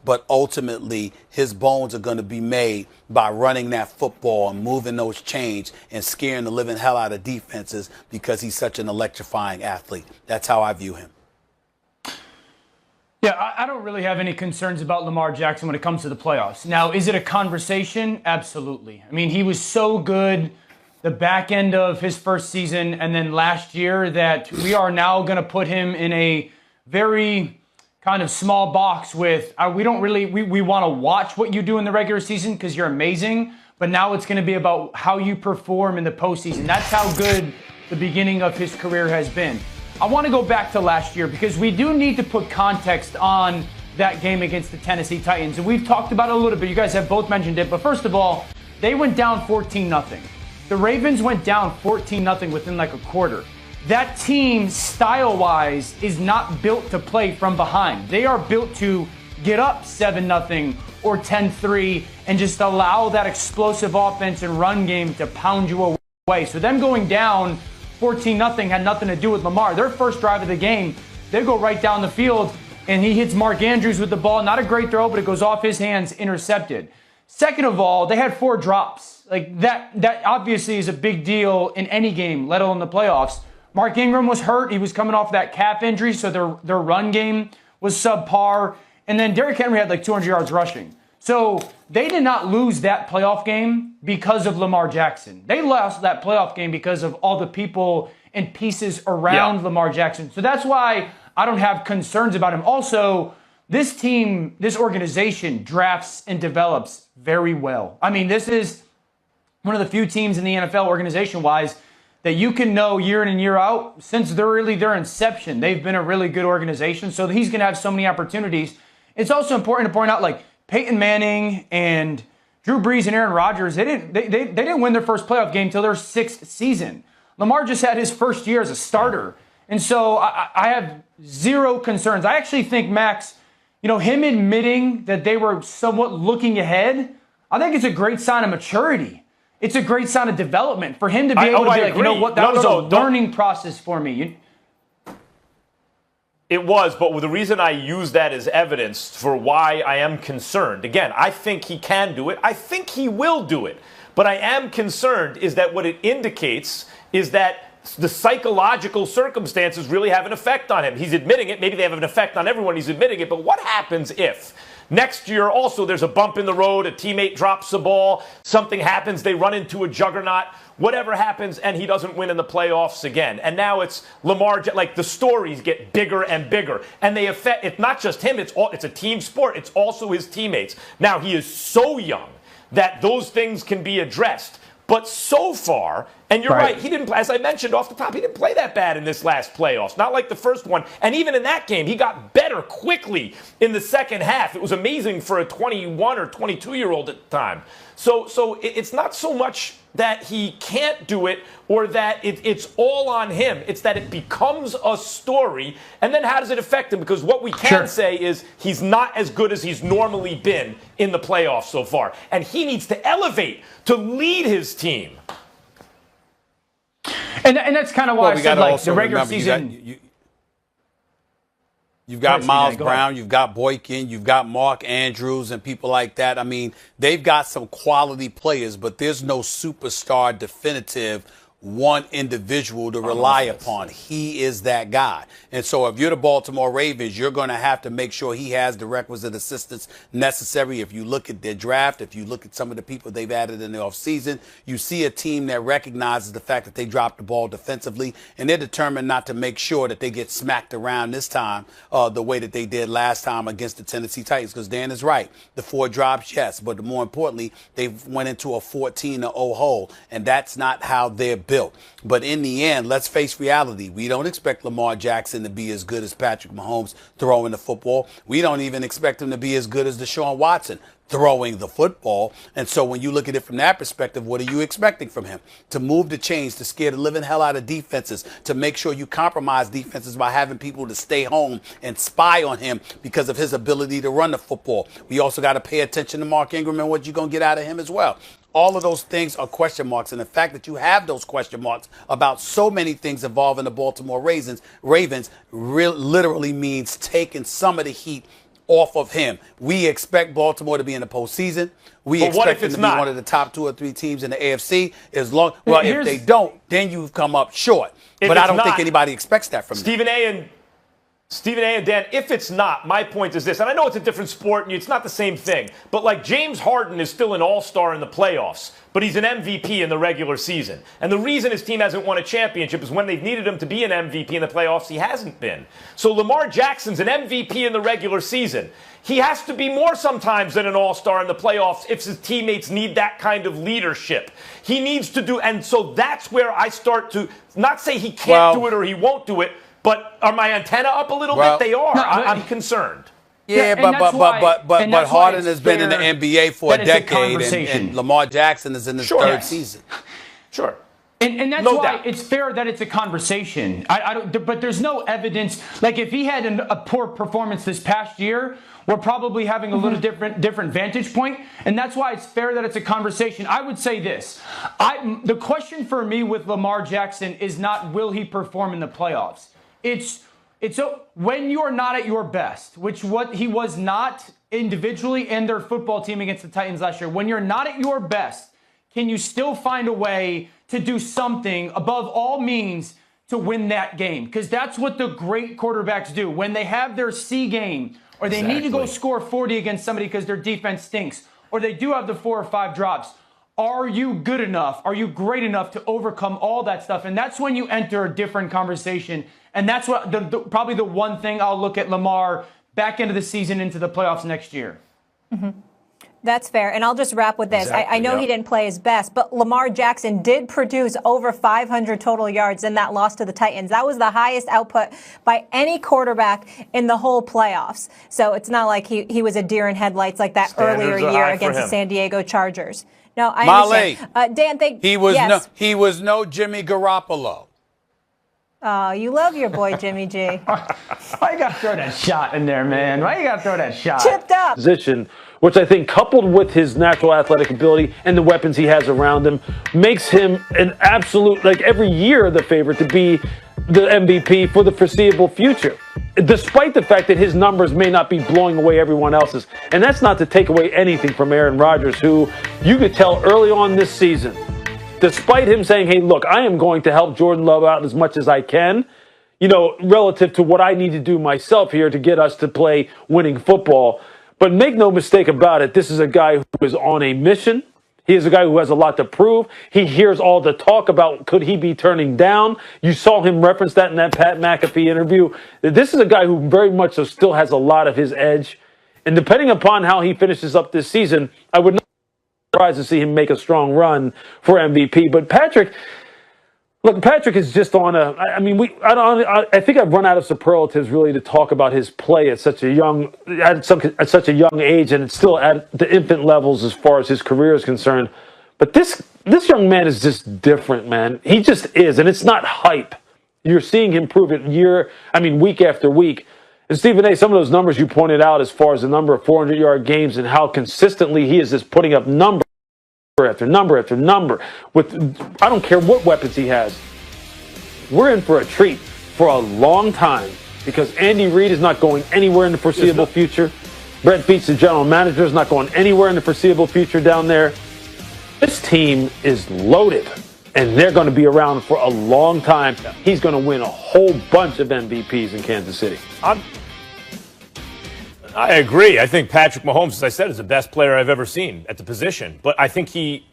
but ultimately his bones are going to be made by running that football and moving those chains and scaring the living hell out of defenses because he's such an electrifying athlete. That's how I view him. Yeah, I don't really have any concerns about Lamar Jackson when it comes to the playoffs. Now, is it a conversation? Absolutely. I mean, he was so good the back end of his first season and then last year that we are now going to put him in a very kind of small box with, we don't really, we want to watch what you do in the regular season because you're amazing, but now it's going to be about how you perform in the postseason. That's how good the beginning of his career has been. I want to go back to last year because we do need to put context on that game against the Tennessee Titans. And we've talked about it a little bit. You guys have both mentioned it. But first of all, they went down 14-0. The Ravens went down 14-0 within like a quarter. That team, style-wise, is not built to play from behind. They are built to get up 7-0 or 10-3 and just allow that explosive offense and run game to pound you away. So them going down 14-0 had nothing to do with Lamar. Their first drive of the game, they go right down the field, and he hits Mark Andrews with the ball. Not a great throw, but it goes off his hands, intercepted. Second of all, they had 4 drops. Like that obviously is a big deal in any game, let alone the playoffs. Mark Ingram was hurt. He was coming off that calf injury, so their run game was subpar. And then Derrick Henry had like 200 yards rushing. So they did not lose that playoff game because of Lamar Jackson. They lost that playoff game because of all the people and pieces around Lamar Jackson. So that's why I don't have concerns about him. Also, this team, this organization drafts and develops very well. I mean, this is one of the few teams in the NFL organization-wise that you can know year in and year out. Since their inception, they've been a really good organization. So he's going to have so many opportunities. It's also important to point out, like, Peyton Manning and Drew Brees and Aaron Rodgers, they didn't win their first playoff game until their 6th season. Lamar just had his first year as a starter. And so I have zero concerns. I actually think, Max, him admitting that they were somewhat looking ahead, I think it's a great sign of maturity. It's a great sign of development for him to be able to be like, you know what, that was a learning process for me. It was, but the reason I use that as evidence for why I am concerned, again, I think he can do it. I think he will do it. But I am concerned is that what it indicates is that the psychological circumstances really have an effect on him. He's admitting it. Maybe they have an effect on everyone. He's admitting it. But what happens if next year also there's a bump in the road, a teammate drops the ball, something happens, they run into a juggernaut, whatever happens, and he doesn't win in the playoffs again. And now it's Lamar, like the stories get bigger and bigger. And they affect, it's not just him, it's a team sport. It's also his teammates. Now, he is so young that those things can be addressed. But so far, and you're right, he didn't, as I mentioned off the top, he didn't play that bad in this last playoffs, not like the first one. And even in that game, he got better quickly in the second half. It was amazing for a 21 or 22-year-old at the time. So it's not so much that he can't do it or that it's all on him. It's that it becomes a story. And then how does it affect him? Because what we can say is he's not as good as he's normally been in the playoffs so far. And he needs to elevate to lead his team. And that's kind of why I said, like, the regular season. You've got Miles Brown, you've got Boykin, you've got Mark Andrews and people like that. I mean, they've got some quality players, but there's no superstar definitive one individual to rely upon. He is that guy. And so if you're the Baltimore Ravens, you're going to have to make sure he has the requisite assistance necessary. If you look at their draft, if you look at some of the people they've added in the offseason, you see a team that recognizes the fact that they dropped the ball defensively, and they're determined not to make sure that they get smacked around this time the way that they did last time against the Tennessee Titans. Because Dan is right. The 4 drops, yes, but more importantly, they went into a 14-0 hole, and that's not how they're built. But in the end, let's face reality. We don't expect Lamar Jackson to be as good as Patrick Mahomes throwing the football. We don't even expect him to be as good as Deshaun Watson throwing the football. And so when you look at it from that perspective, what are you expecting from him? To move the chains, to scare the living hell out of defenses, to make sure you compromise defenses by having people to stay home and spy on him because of his ability to run the football. We also got to pay attention to Mark Ingram and what you're going to get out of him as well. All of those things are question marks. And the fact that you have those question marks about so many things involving the Baltimore Ravens literally means taking some of the heat off of him. We expect Baltimore to be in the postseason. We But what expect if them it's to be not? one of the top 2 or 3 teams in the AFC. Well, if they don't, then you've come up short. If But I it's don't think not, anybody expects that from them. Stephen A. and Dan, if it's not, my point is this, and I know it's a different sport and it's not the same thing, but like James Harden is still an all-star in the playoffs, but he's an MVP in the regular season. And the reason his team hasn't won a championship is when they've needed him to be an MVP in the playoffs, he hasn't been. So Lamar Jackson's an MVP in the regular season. He has to be more sometimes than an all-star in the playoffs if his teammates need that kind of leadership. He needs to do, and so that's where I start to not say he can't do it or he won't do it, but are my antenna up a little bit? They are. No, I'm concerned. Yeah, but Harden has been in the NBA for a decade, and Lamar Jackson is in his third season. Sure. And that's why it's fair that it's a conversation. But there's no evidence. Like if he had a poor performance this past year, we're probably having a little different vantage point, and that's why it's fair that it's a conversation. I would say this: the question for me with Lamar Jackson is not will he perform in the playoffs. It's when you're not at your best, which what he was not individually and their football team against the Titans last year. When you're not at your best, can you still find a way to do something above all means to win that game? Because that's what the great quarterbacks do. When they have their C game, or they need to go score 40 against somebody because their defense stinks, or they do have the 4 or 5 drops. Are you good enough? Are you great enough to overcome all that stuff? And that's when you enter a different conversation. And that's what probably the one thing I'll look at Lamar back into the season, into the playoffs next year. Mm-hmm. That's fair. And I'll just wrap with this. I know he didn't play his best, but Lamar Jackson did produce over 500 total yards in that loss to the Titans. That was the highest output by any quarterback in the whole playoffs. So it's not like he was a deer in headlights like that earlier year against the San Diego Chargers. No, I understand. Dan, he was no Jimmy Garoppolo. Oh, you love your boy Jimmy G. Why you got to throw that shot in there, man? Why you got to throw that shot? Chipped up. Position, which I think, coupled with his natural athletic ability and the weapons he has around him, makes him an absolute, like every year, the favorite to be the MVP for the foreseeable future, despite the fact that his numbers may not be blowing away everyone else's. And that's not to take away anything from Aaron Rodgers, who you could tell early on this season, despite him saying, hey, look, I am going to help Jordan Love out as much as I can, you know, relative to what I need to do myself here to get us to play winning football. But make no mistake about it, this is a guy who is on a mission. He is a guy who has a lot to prove. He hears all the talk about could he be turning down. You saw him reference that in that Pat McAfee interview. This is a guy who very much so still has a lot of his edge. And depending upon how he finishes up this season, I would not be surprised to see him make a strong run for MVP. But Patrick is just on a. I mean, I think I've run out of superlatives really to talk about his play at such a young age, and it's still at the infant levels as far as his career is concerned. But this young man is just different, man. He just is, and it's not hype. You're seeing him prove it week after week. And Stephen A., some of those numbers you pointed out as far as the number of 400-yard games and how consistently he is just putting up numbers after number after number. I don't care what weapons he has. We're in for a treat for a long time because Andy Reid is not going anywhere in the foreseeable future. Brett Veach, the general manager, is not going anywhere in the foreseeable future down there. This team is loaded, and they're going to be around for a long time. He's going to win a whole bunch of MVPs in Kansas City. I agree. I think Patrick Mahomes, as I said, is the best player I've ever seen at the position. But I think he